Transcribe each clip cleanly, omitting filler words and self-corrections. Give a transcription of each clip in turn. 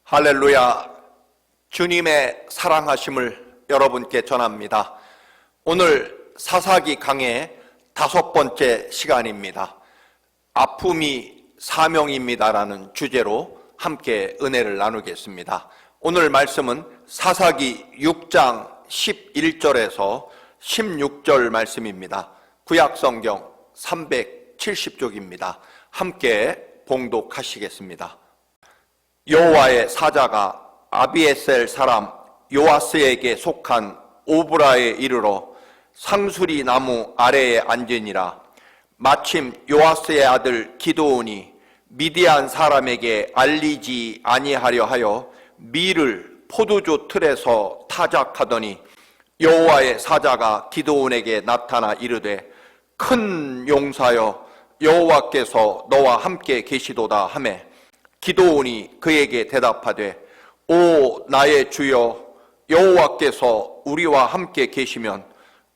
할렐루야. 주님의 사랑하심을 여러분께 전합니다. 오늘 사사기 강의 5번째 시간입니다. 아픔이 사명입니다라는 주제로 함께 은혜를 나누겠습니다. 오늘 말씀은 사사기 6장 11절에서 16절 말씀입니다. 구약성경 370쪽입니다. 함께 봉독하시겠습니다. 여호와의 사자가 아비에셀 사람 요아스에게 속한 오브라에 이르러 상수리 나무 아래에 앉으니라. 마침 요아스의 아들 기드온이 미디안 사람에게 알리지 아니하려 하여 밀을 포도주 틀에서 타작하더니 여호와의 사자가 기드온에게 나타나 이르되 큰 용사여 여호와께서 너와 함께 계시도다 하매 기드온이 그에게 대답하되 오 나의 주여 여호와께서 우리와 함께 계시면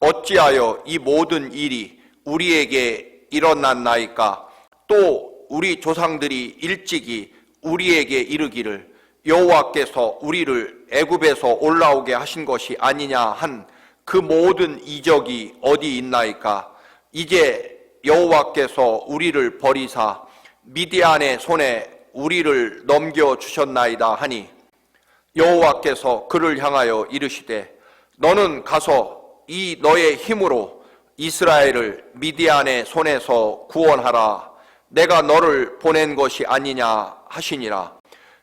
어찌하여 이 모든 일이 우리에게 일어났나이까? 또 우리 조상들이 일찍이 우리에게 이르기를 여호와께서 우리를 애굽에서 올라오게 하신 것이 아니냐 한 그 모든 이적이 어디 있나이까? 이제 여호와께서 우리를 버리사 미디안의 손에 우리를 넘겨주셨나이다 하니 여호와께서 그를 향하여 이르시되 너는 가서 이 너의 힘으로 이스라엘을 미디안의 손에서 구원하라. 내가 너를 보낸 것이 아니냐 하시니라.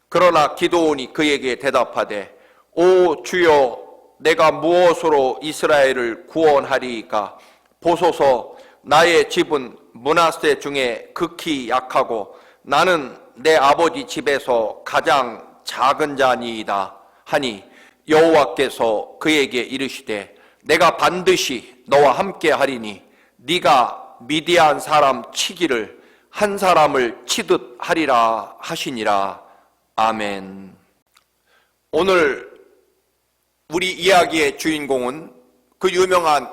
그러나 기드온이 그에게 대답하되 오 주여 내가 무엇으로 이스라엘을 구원하리이까? 보소서 나의 집은 므낫세 중에 극히 약하고 나는 내 아버지 집에서 가장 작은 자니이다 하니 여호와께서 그에게 이르시되 내가 반드시 너와 함께 하리니 네가 미디안 사람 치기를 한 사람을 치듯 하리라 하시니라. 아멘. 오늘 우리 이야기의 주인공은 그 유명한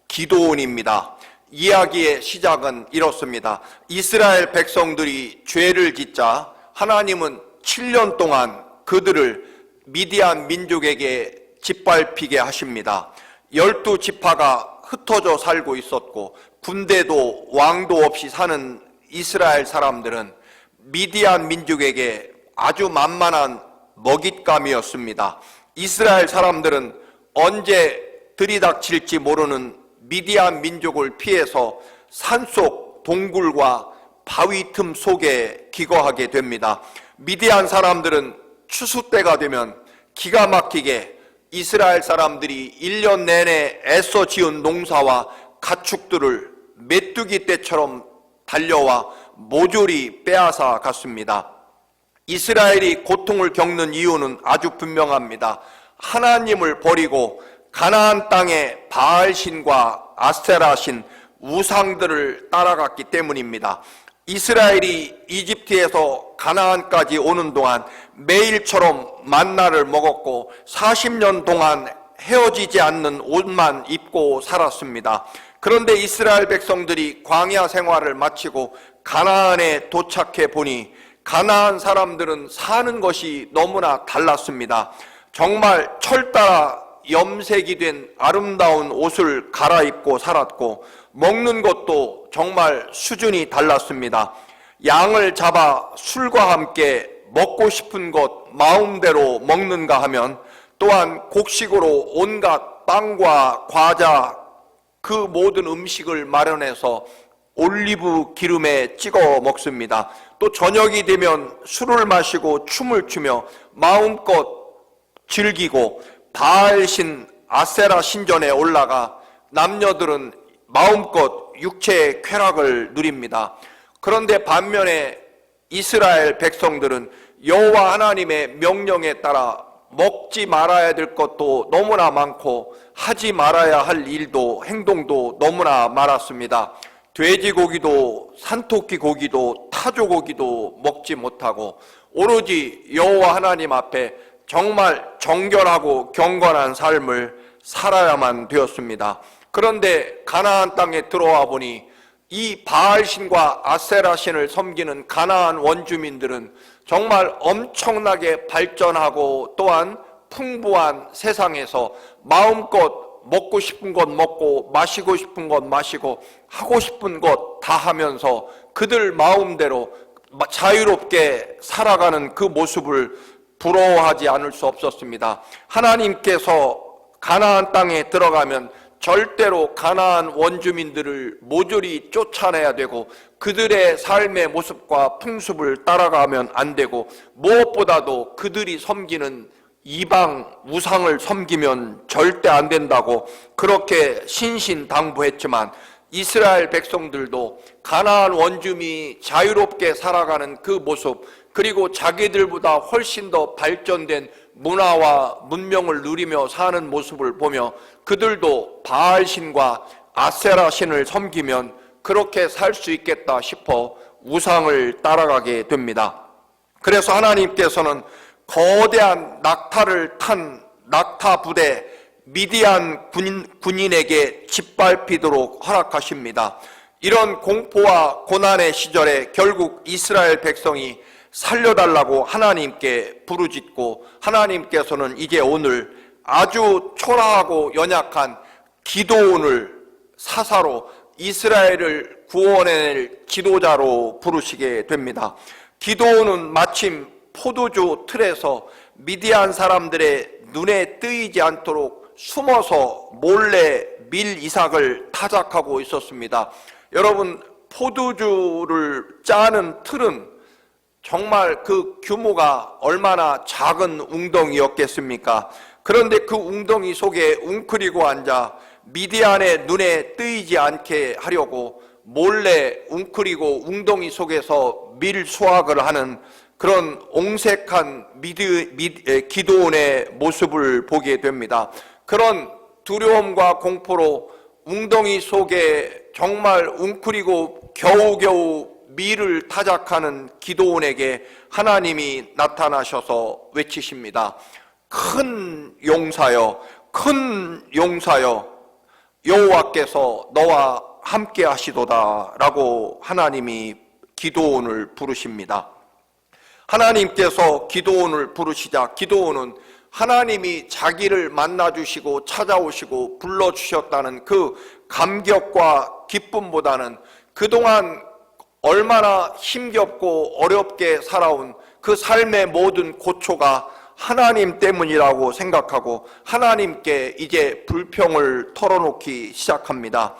기드온입니다. 이야기의 시작은 이렇습니다. 이스라엘 백성들이 죄를 짓자 하나님은 7년 동안 그들을 미디안 민족에게 짓밟히게 하십니다. 12지파가 흩어져 살고 있었고 군대도 왕도 없이 사는 이스라엘 사람들은 미디안 민족에게 아주 만만한 먹잇감이었습니다. 이스라엘 사람들은 언제 들이닥칠지 모르는 미디안 민족을 피해서 산속 동굴과 바위 틈 속에 기거하게 됩니다. 미디안 사람들은 추수 때가 되면 기가 막히게 이스라엘 사람들이 1년 내내 애써 지은 농사와 가축들을 메뚜기 떼처럼 달려와 모조리 빼앗아 갔습니다. 이스라엘이 고통을 겪는 이유는 아주 분명합니다. 하나님을 버리고 가나안 땅의 바알신과 아세라신 우상들을 따라갔기 때문입니다. 이스라엘이 이집트에서 가나안까지 오는 동안 매일처럼 만나를 먹었고 40년 동안 헤어지지 않는 옷만 입고 살았습니다. 그런데 이스라엘 백성들이 광야 생활을 마치고 가나안에 도착해 보니 가나안 사람들은 사는 것이 너무나 달랐습니다. 정말 철 따라 염색이 된 아름다운 옷을 갈아입고 살았고 먹는 것도 정말 수준이 달랐습니다. 양을 잡아 술과 함께 먹고 싶은 것 마음대로 먹는가 하면 또한 곡식으로 온갖 빵과 과자 그 모든 음식을 마련해서 올리브 기름에 찍어 먹습니다. 또 저녁이 되면 술을 마시고 춤을 추며 마음껏 즐기고 바알신 아세라 신전에 올라가 남녀들은 마음껏 육체의 쾌락을 누립니다. 그런데 반면에 이스라엘 백성들은 여호와 하나님의 명령에 따라 먹지 말아야 될 것도 너무나 많고 하지 말아야 할 일도 행동도 너무나 많았습니다. 돼지고기도 산토끼 고기도 타조고기도 먹지 못하고 오로지 여호와 하나님 앞에 정말 정결하고 경건한 삶을 살아야만 되었습니다. 그런데 가나안 땅에 들어와 보니 이 바알신과 아세라신을 섬기는 가나안 원주민들은 정말 엄청나게 발전하고 또한 풍부한 세상에서 마음껏 먹고 싶은 것 먹고 마시고 싶은 것 마시고 하고 싶은 것 다 하면서 그들 마음대로 자유롭게 살아가는 그 모습을 부러워하지 않을 수 없었습니다. 하나님께서 가나안 땅에 들어가면 절대로 가나안 원주민들을 모조리 쫓아내야 되고 그들의 삶의 모습과 풍습을 따라가면 안 되고 무엇보다도 그들이 섬기는 이방 우상을 섬기면 절대 안 된다고 그렇게 신신당부했지만 이스라엘 백성들도 가나안 원주민이 자유롭게 살아가는 그 모습, 그리고 자기들보다 훨씬 더 발전된 문화와 문명을 누리며 사는 모습을 보며 그들도 바알신과 아세라신을 섬기면 그렇게 살 수 있겠다 싶어 우상을 따라가게 됩니다. 그래서 하나님께서는 거대한 낙타를 탄 낙타 부대 미디안 군인에게 짓밟히도록 허락하십니다. 이런 공포와 고난의 시절에 결국 이스라엘 백성이 살려달라고 하나님께 부르짖고 하나님께서는 이제 오늘 아주 초라하고 연약한 기드온을 사사로 이스라엘을 구원해낼 지도자로 부르시게 됩니다. 기드온은 마침 포도주 틀에서 미디안 사람들의 눈에 뜨이지 않도록 숨어서 몰래 밀 이삭을 타작하고 있었습니다. 여러분, 포도주를 짜는 틀은 정말 그 규모가 얼마나 작은 웅덩이였겠습니까? 그런데 그 웅덩이 속에 웅크리고 앉아 미디안의 눈에 뜨이지 않게 하려고 몰래 웅크리고 웅덩이 속에서 밀 수확을 하는 그런 옹색한 기드온의 모습을 보게 됩니다. 그런 두려움과 공포로 웅덩이 속에 정말 웅크리고 겨우겨우 밀을 타작하는 기드온에게 하나님이 나타나셔서 외치십니다. 큰 용사여, 큰 용사여, 여호와께서 너와 함께 하시도다 라고 하나님이 기드온을 부르십니다. 하나님께서 기드온을 부르시자 기드온은 하나님이 자기를 만나주시고 찾아오시고 불러주셨다는 그 감격과 기쁨보다는 그동안 얼마나 힘겹고 어렵게 살아온 그 삶의 모든 고초가 하나님 때문이라고 생각하고 하나님께 이제 불평을 털어놓기 시작합니다.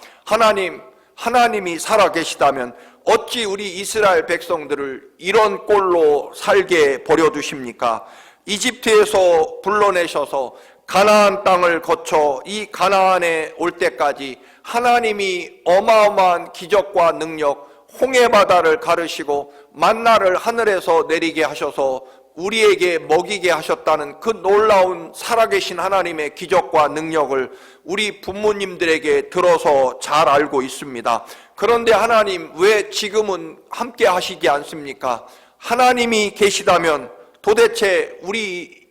하나님이 살아계시다면 어찌 우리 이스라엘 백성들을 이런 꼴로 살게 버려두십니까? 이집트에서 불러내셔서 가나안 땅을 거쳐 이 가나안에 올 때까지 하나님이 어마어마한 기적과 능력, 홍해바다를 가르시고 만나를 하늘에서 내리게 하셔서 우리에게 먹이게 하셨다는 그 놀라운 살아계신 하나님의 기적과 능력을 우리 부모님들에게 들어서 잘 알고 있습니다. 그런데 하나님, 왜 지금은 함께 하시지 않습니까? 하나님이 계시다면 도대체 우리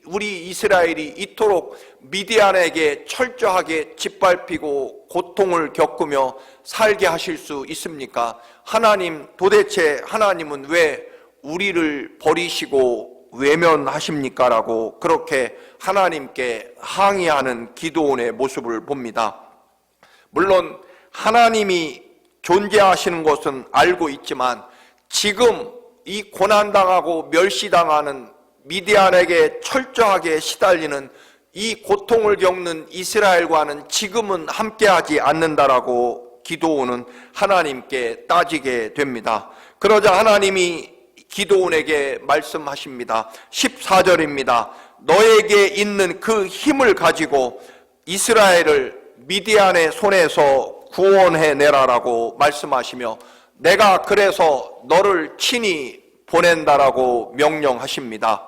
이스라엘이 이토록 미디안에게 철저하게 짓밟히고 고통을 겪으며 살게 하실 수 있습니까? 하나님, 도대체 하나님은 왜 우리를 버리시고 외면하십니까? 라고 그렇게 하나님께 항의하는 기드온의 모습을 봅니다. 물론 하나님이 존재하시는 것은 알고 있지만 지금 이 고난당하고 멸시당하는 미디안에게 철저하게 시달리는 이 고통을 겪는 이스라엘과는 지금은 함께하지 않는다라고 기드온은 하나님께 따지게 됩니다. 그러자 하나님이 기드온에게 말씀하십니다. 14절입니다. 너에게 있는 그 힘을 가지고 이스라엘을 미디안의 손에서 구원해내라라고 말씀하시며 내가 그래서 너를 친히 보낸다라고 명령하십니다.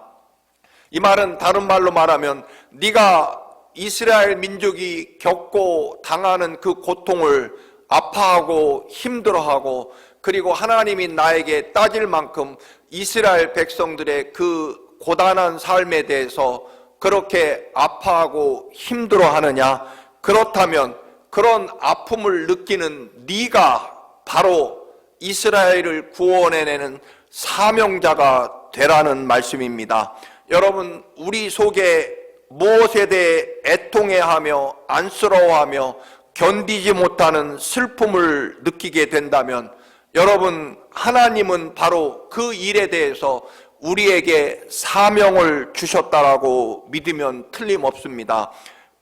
이 말은 다른 말로 말하면 네가 이스라엘 민족이 겪고 당하는 그 고통을 아파하고 힘들어하고 그리고 하나님이 나에게 따질 만큼 이스라엘 백성들의 그 고단한 삶에 대해서 그렇게 아파하고 힘들어하느냐? 그렇다면 그런 아픔을 느끼는 네가 바로 이스라엘을 구원해내는 사명자가 되라는 말씀입니다. 여러분, 우리 속에 무엇에 대해 애통해하며 안쓰러워하며 견디지 못하는 슬픔을 느끼게 된다면 여러분, 하나님은 바로 그 일에 대해서 우리에게 사명을 주셨다라고 믿으면 틀림없습니다.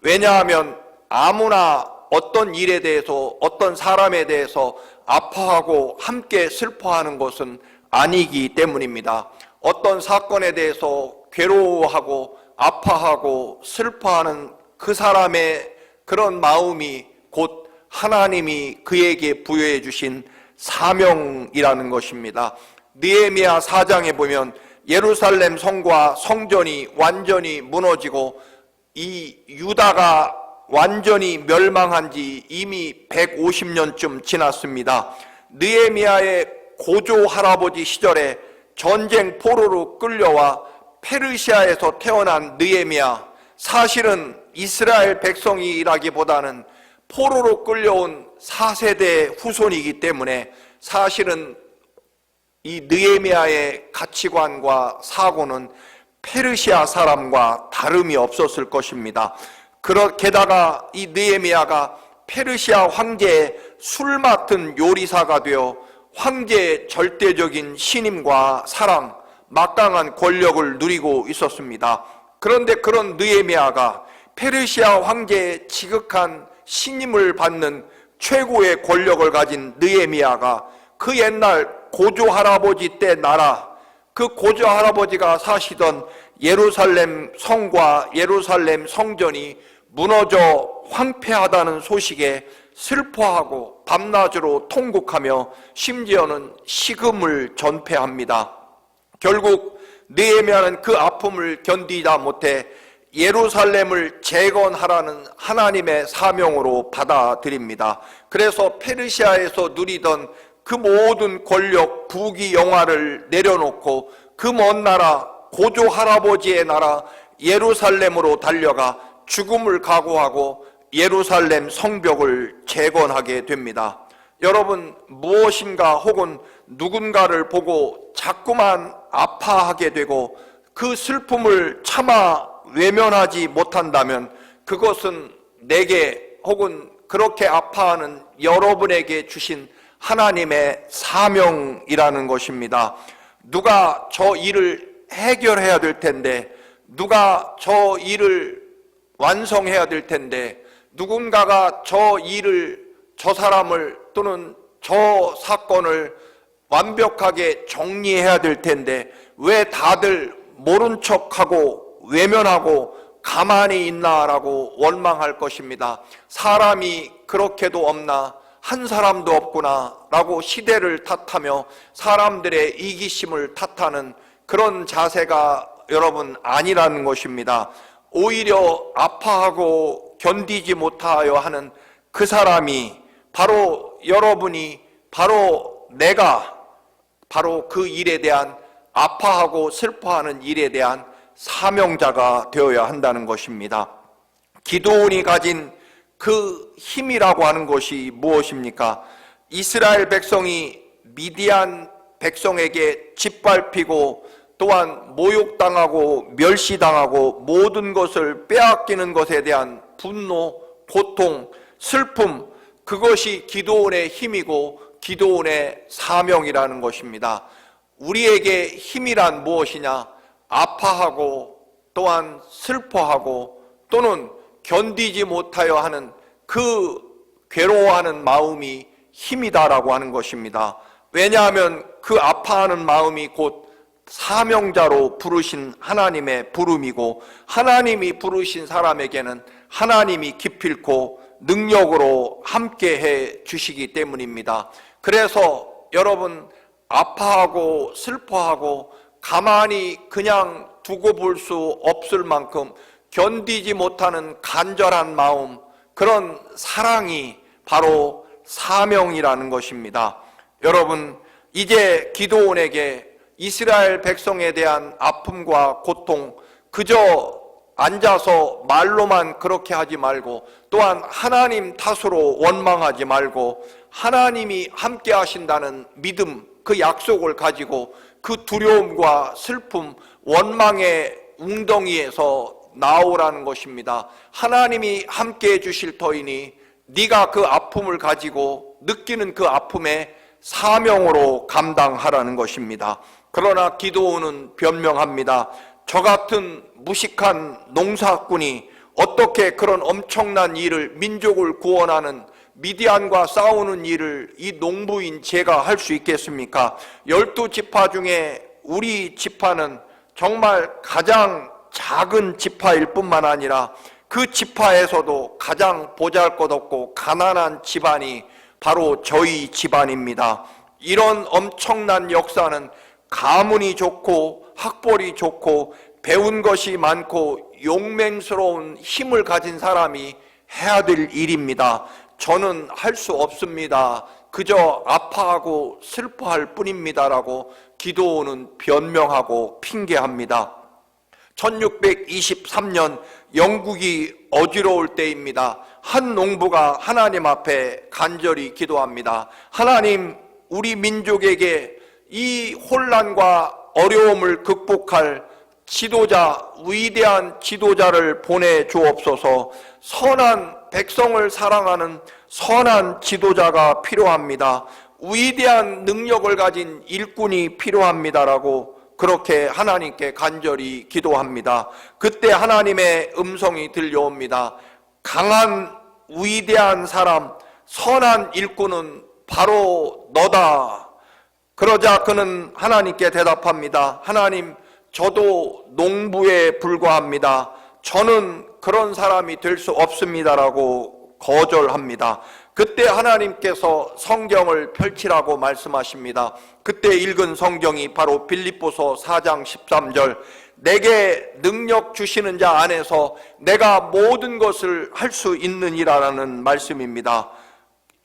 왜냐하면 아무나 어떤 일에 대해서 어떤 사람에 대해서 아파하고 함께 슬퍼하는 것은 아니기 때문입니다. 어떤 사건에 대해서 괴로워하고 아파하고 슬퍼하는 그 사람의 그런 마음이 곧 하나님이 그에게 부여해 주신 사명이라는 것입니다. 느헤미야 4장에 보면 예루살렘 성과 성전이 완전히 무너지고 이 유다가 완전히 멸망한 지 이미 150년쯤 지났습니다. 느헤미야의 고조 할아버지 시절에 전쟁 포로로 끌려와 페르시아에서 태어난 느헤미야, 사실은 이스라엘 백성이라기보다는 포로로 끌려온 4세대 후손이기 때문에 사실은 이 느헤미야의 가치관과 사고는 페르시아 사람과 다름이 없었을 것입니다. 게다가 이 느헤미야가 페르시아 황제의 술 맡은 요리사가 되어 황제의 절대적인 신임과 사랑, 막강한 권력을 누리고 있었습니다. 그런데 그런 느헤미야가 페르시아 황제의 지극한 신임을 받는 최고의 권력을 가진 느헤미야가 그 옛날 고조 할아버지 때 나라, 그 고조 할아버지가 사시던 예루살렘 성과 예루살렘 성전이 무너져 황폐하다는 소식에 슬퍼하고 밤낮으로 통곡하며 심지어는 식음을 전폐합니다. 결국 느헤미야는 그 아픔을 견디다 못해 예루살렘을 재건하라는 하나님의 사명으로 받아들입니다. 그래서 페르시아에서 누리던 그 모든 권력, 부귀, 영화를 내려놓고 그 먼 나라, 고조 할아버지의 나라 예루살렘으로 달려가 죽음을 각오하고 예루살렘 성벽을 재건하게 됩니다. 여러분, 무엇인가 혹은 누군가를 보고 자꾸만 아파하게 되고 그 슬픔을 차마 외면하지 못한다면 그것은 내게 혹은 그렇게 아파하는 여러분에게 주신 하나님의 사명이라는 것입니다. 누가 저 일을 해결해야 될 텐데, 누가 저 일을 완성해야 될 텐데, 누군가가 저 사람을 또는 저 사건을 완벽하게 정리해야 될 텐데 왜 다들 모른 척하고 외면하고 가만히 있나라고 원망할 것입니다. 사람이 그렇게도 없나, 한 사람도 없구나 라고 시대를 탓하며 사람들의 이기심을 탓하는 그런 자세가 여러분 아니라는 것입니다. 오히려 아파하고 견디지 못하여 하는 그 사람이 바로 여러분이, 바로 내가, 바로 그 일에 대한 아파하고 슬퍼하는 일에 대한 사명자가 되어야 한다는 것입니다. 기드온이 가진 그 힘이라고 하는 것이 무엇입니까? 이스라엘 백성이 미디안 백성에게 짓밟히고 또한 모욕당하고 멸시당하고 모든 것을 빼앗기는 것에 대한 분노, 고통, 슬픔, 그것이 기드온의 힘이고 기드온의 사명이라는 것입니다. 우리에게 힘이란 무엇이냐? 아파하고 또한 슬퍼하고 또는 견디지 못하여 하는 그 괴로워하는 마음이 힘이다라고 하는 것입니다. 왜냐하면 그 아파하는 마음이 곧 사명자로 부르신 하나님의 부름이고 하나님이 부르신 사람에게는 하나님이 기필코 능력으로 함께해 주시기 때문입니다. 그래서 여러분, 아파하고 슬퍼하고 가만히 그냥 두고 볼 수 없을 만큼 견디지 못하는 간절한 마음, 그런 사랑이 바로 사명이라는 것입니다. 여러분, 이제 기드온에게 이스라엘 백성에 대한 아픔과 고통, 그저 앉아서 말로만 그렇게 하지 말고 또한 하나님 탓으로 원망하지 말고 하나님이 함께 하신다는 믿음, 그 약속을 가지고 그 두려움과 슬픔, 원망의 웅덩이에서 나오라는 것입니다. 하나님이 함께 해주실 터이니 네가 그 아픔을 가지고 느끼는 그 아픔에 사명으로 감당하라는 것입니다. 그러나 기드온은 변명합니다. 저 같은 무식한 농사꾼이 어떻게 그런 엄청난 일을, 민족을 구원하는 미디안과 싸우는 일을 이 농부인 제가 할 수 있겠습니까? 12지파 중에 우리 지파는 정말 가장 작은 지파일 뿐만 아니라 그 지파에서도 가장 보잘것없고 가난한 집안이 바로 저희 집안입니다. 이런 엄청난 역사는 가문이 좋고 학벌이 좋고 배운 것이 많고 용맹스러운 힘을 가진 사람이 해야 될 일입니다. 저는 할 수 없습니다. 그저 아파하고 슬퍼할 뿐입니다라고 기드온은 변명하고 핑계합니다. 1623년 영국이 어지러울 때입니다. 한 농부가 하나님 앞에 간절히 기도합니다. 하나님, 우리 민족에게 이 혼란과 어려움을 극복할 지도자, 위대한 지도자를 보내주옵소서. 선한 백성을 사랑하는 선한 지도자가 필요합니다. 위대한 능력을 가진 일꾼이 필요합니다라고 그렇게 하나님께 간절히 기도합니다. 그때 하나님의 음성이 들려옵니다. 강한 위대한 사람, 선한 일꾼은 바로 너다. 그러자 그는 하나님께 대답합니다. 하나님, 저도 농부에 불과합니다. 저는 그런 사람이 될 수 없습니다라고 거절합니다. 그때 하나님께서 성경을 펼치라고 말씀하십니다. 그때 읽은 성경이 바로 빌립보서 4장 13절, 내게 능력 주시는 자 안에서 내가 모든 것을 할 수 있느니라는 말씀입니다.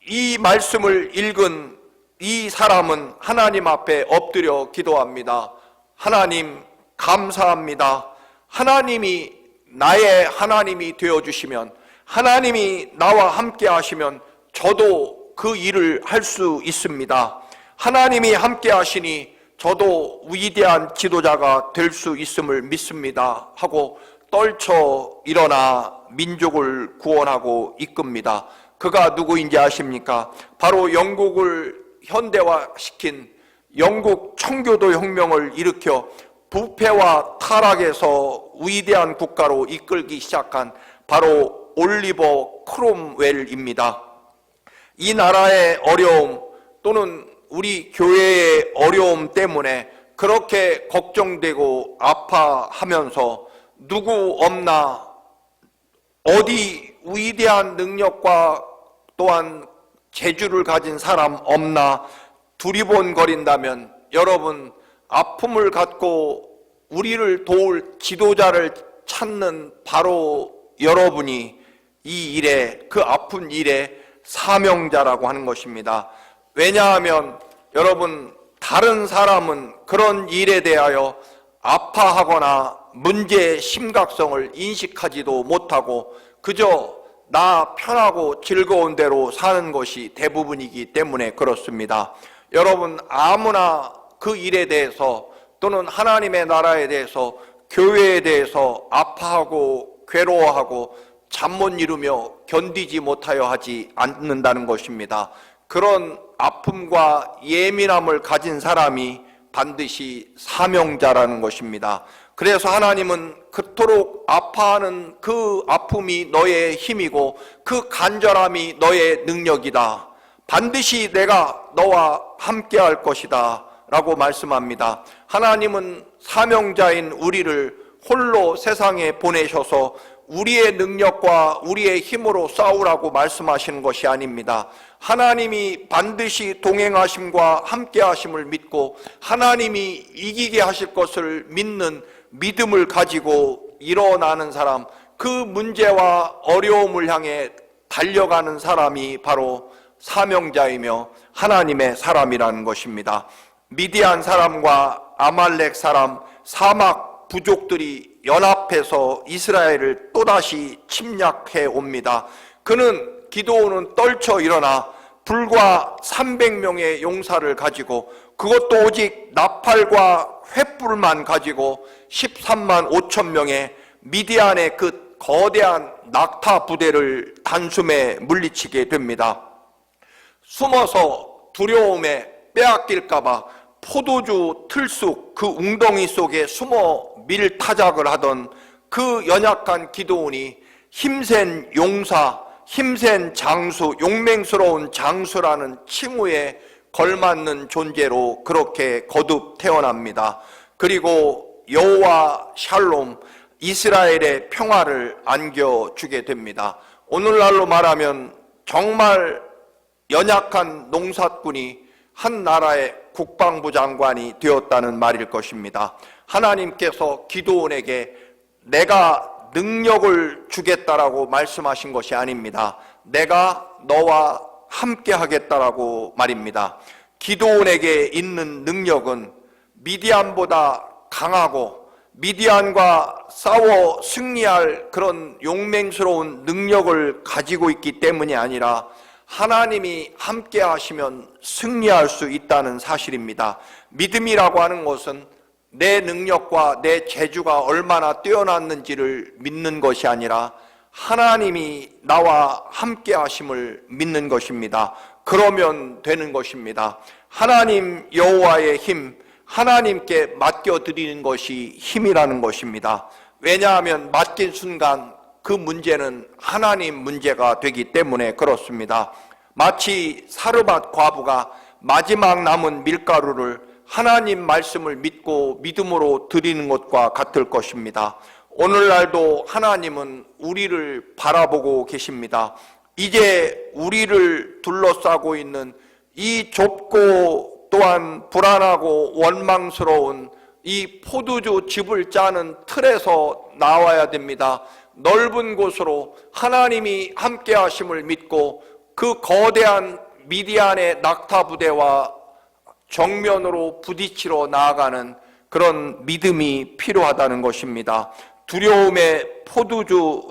이 말씀을 읽은 이 사람은 하나님 앞에 엎드려 기도합니다. 하나님, 감사합니다. 하나님이 나의 하나님이 되어주시면, 하나님이 나와 함께 하시면 저도 그 일을 할 수 있습니다. 하나님이 함께 하시니 저도 위대한 지도자가 될 수 있음을 믿습니다 하고 떨쳐 일어나 민족을 구원하고 이끕니다. 그가 누구인지 아십니까? 바로 영국을 현대화시킨, 영국 청교도 혁명을 일으켜 부패와 타락에서 위대한 국가로 이끌기 시작한 바로 올리버 크롬웰입니다. 이 나라의 어려움 또는 우리 교회의 어려움 때문에 그렇게 걱정되고 아파하면서 누구 없나, 어디 위대한 능력과 또한 재주를 가진 사람 없나 두리번거린다면, 여러분, 아픔을 갖고 우리를 도울 지도자를 찾는 바로 여러분이 이 일에, 그 아픈 일에 사명자라고 하는 것입니다. 왜냐하면 여러분, 다른 사람은 그런 일에 대하여 아파하거나 문제의 심각성을 인식하지도 못하고 그저 나 편하고 즐거운 대로 사는 것이 대부분이기 때문에 그렇습니다. 여러분, 아무나 그 일에 대해서 또는 하나님의 나라에 대해서, 교회에 대해서 아파하고 괴로워하고 잠 못 이루며 견디지 못하여 하지 않는다는 것입니다. 그런 아픔과 예민함을 가진 사람이 반드시 사명자라는 것입니다. 그래서 하나님은 그토록 아파하는 그 아픔이 너의 힘이고 그 간절함이 너의 능력이다. 반드시 내가 너와 함께 할 것이다 라고 말씀합니다. 하나님은 사명자인 우리를 홀로 세상에 보내셔서 우리의 능력과 우리의 힘으로 싸우라고 말씀하시는 것이 아닙니다. 하나님이 반드시 동행하심과 함께 하심을 믿고 하나님이 이기게 하실 것을 믿는 믿음을 가지고 일어나는 사람, 그 문제와 어려움을 향해 달려가는 사람이 바로 사명자이며 하나님의 사람이라는 것입니다. 미디안 사람과 아말렉 사람, 사막 부족들이 연합해서 이스라엘을 또다시 침략해 옵니다. 기드온은 떨쳐 일어나 불과 300명의 용사를 가지고, 그것도 오직 나팔과 횃불만 가지고 13만 5천 명의 미디안의 그 거대한 낙타 부대를 단숨에 물리치게 됩니다. 숨어서 두려움에 빼앗길까봐 포도주 틀쑥 그 웅덩이 속에 숨어 밀타작을 하던 그 연약한 기드온이 힘센 용사, 힘센 장수, 용맹스러운 장수라는 칭호에 걸맞는 존재로 그렇게 거듭 태어납니다. 그리고 여호와 샬롬, 이스라엘의 평화를 안겨주게 됩니다. 오늘날로 말하면 정말 연약한 농사꾼이 한 나라의 국방부 장관이 되었다는 말일 것입니다. 하나님께서 기드온에게 내가 능력을 주겠다라고 말씀하신 것이 아닙니다. 내가 너와 함께 하겠다라고 말입니다. 기드온에게 있는 능력은 미디안보다 강하고 미디안과 싸워 승리할 그런 용맹스러운 능력을 가지고 있기 때문이 아니라 하나님이 함께 하시면 승리할 수 있다는 사실입니다. 믿음이라고 하는 것은 내 능력과 내 재주가 얼마나 뛰어났는지를 믿는 것이 아니라 하나님이 나와 함께 하심을 믿는 것입니다. 그러면 되는 것입니다. 하나님 여호와의 힘, 하나님께 맡겨드리는 것이 힘이라는 것입니다. 왜냐하면 맡긴 순간 그 문제는 하나님 문제가 되기 때문에 그렇습니다. 마치 사르밧 과부가 마지막 남은 밀가루를 하나님 말씀을 믿고 믿음으로 드리는 것과 같을 것입니다. 오늘날도 하나님은 우리를 바라보고 계십니다. 이제 우리를 둘러싸고 있는 이 좁고 또한 불안하고 원망스러운 이 포도주 즙을 짜는 틀에서 나와야 됩니다. 넓은 곳으로 하나님이 함께 하심을 믿고 그 거대한 미디안의 낙타 부대와 정면으로 부딪히러 나아가는 그런 믿음이 필요하다는 것입니다. 두려움의 포도주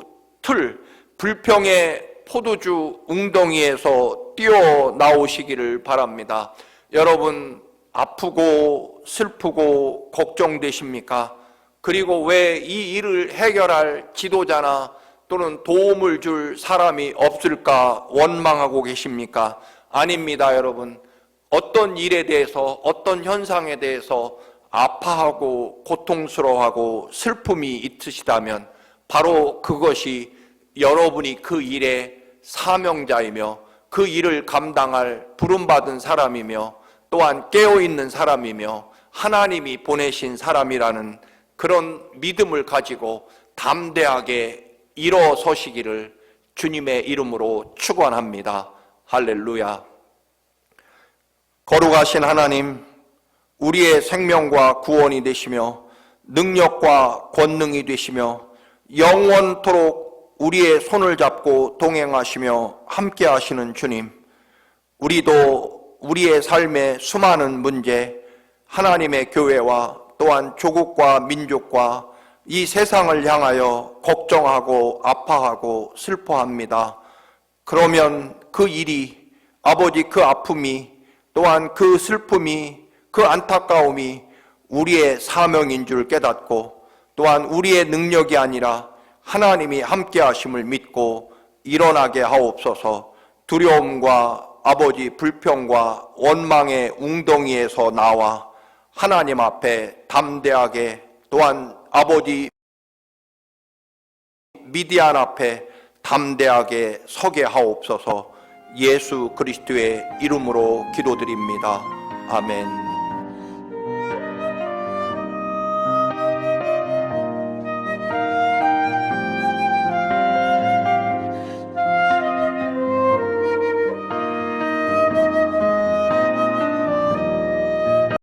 틀, 불평의 포도주 웅덩이에서 뛰어나오시기를 바랍니다. 여러분, 아프고 슬프고 걱정되십니까? 그리고 왜 이 일을 해결할 지도자나 또는 도움을 줄 사람이 없을까 원망하고 계십니까? 아닙니다, 여러분. 어떤 일에 대해서, 어떤 현상에 대해서 아파하고 고통스러워하고 슬픔이 있으시다면 바로 그것이 여러분이 그 일의 사명자이며 그 일을 감당할 부름받은 사람이며 또한 깨어있는 사람이며 하나님이 보내신 사람이라는 그런 믿음을 가지고 담대하게 일어서시기를 주님의 이름으로 축원합니다. 할렐루야. 거룩하신 하나님, 우리의 생명과 구원이 되시며 능력과 권능이 되시며 영원토록 우리의 손을 잡고 동행하시며 함께 하시는 주님, 우리도 우리의 삶의 수많은 문제, 하나님의 교회와 또한 조국과 민족과 이 세상을 향하여 걱정하고 아파하고 슬퍼합니다. 그러면 그 일이, 아버지, 그 아픔이 또한 그 슬픔이, 그 안타까움이 우리의 사명인 줄 깨닫고 또한 우리의 능력이 아니라 하나님이 함께 하심을 믿고 일어나게 하옵소서. 두려움과 아버지 불평과 원망의 웅덩이에서 나와 하나님 앞에 담대하게 또한 아버지 미디안 앞에 담대하게 서게 하옵소서. 예수 그리스도의 이름으로 기도드립니다. 아멘.